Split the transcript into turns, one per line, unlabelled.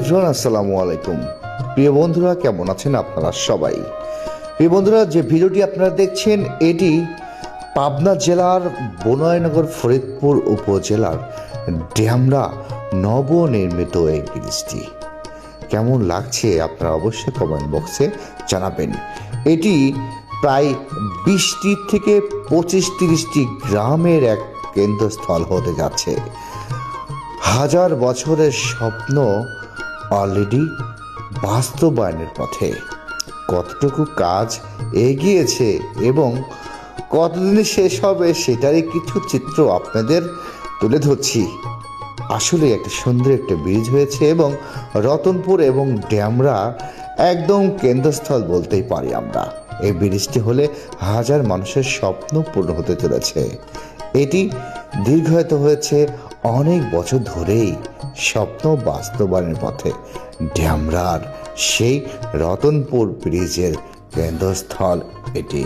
Everyone, আসসালামু আলাইকুম। প্রিয় বন্ধুরা, কেমন আছেন আপনারা সবাই? প্রিয় বন্ধুরা, যে ভিডিওটি আপনারা দেখছেন এটি পাবনা জেলার বনয়নগর ফরিদপুর উপজেলার ড্যামরা নবনির্মিত এই ব্রিজটি। কেমন লাগছে আপনারা অবশ্যই কমেন্ট বক্সে জানাবেন। এটি প্রায় 20টি থেকে 25-30টি গ্রামের এক কেন্দ্রস্থল হতে যাচ্ছে। হাজার বছরের স্বপ্ন অলরেডি বাস্তবায়নের পথে। কতটুকু কাজ এগিয়েছে এবং কতদিনে শেষ হবে সেটারই কিছু চিত্র আপনাদের তুলে ধরছি। আসলে একটা সুন্দর একটা ব্রিজ হয়েছে এবং রতনপুর এবং ড্যামরা একদম কেন্দ্রস্থল বলতেই পারি আমরা। এই ব্রিজটি হলে হাজার মানুষের স্বপ্ন পূর্ণ হতে চলেছে। এটি দীর্ঘায়িত হয়েছে অনেক বছর ধরেই, স্বপ্ন বাস্তবায়নের পথে। ড্যামরার সেই রতনপুর ব্রিজের কেন্দ্রস্থল এটি।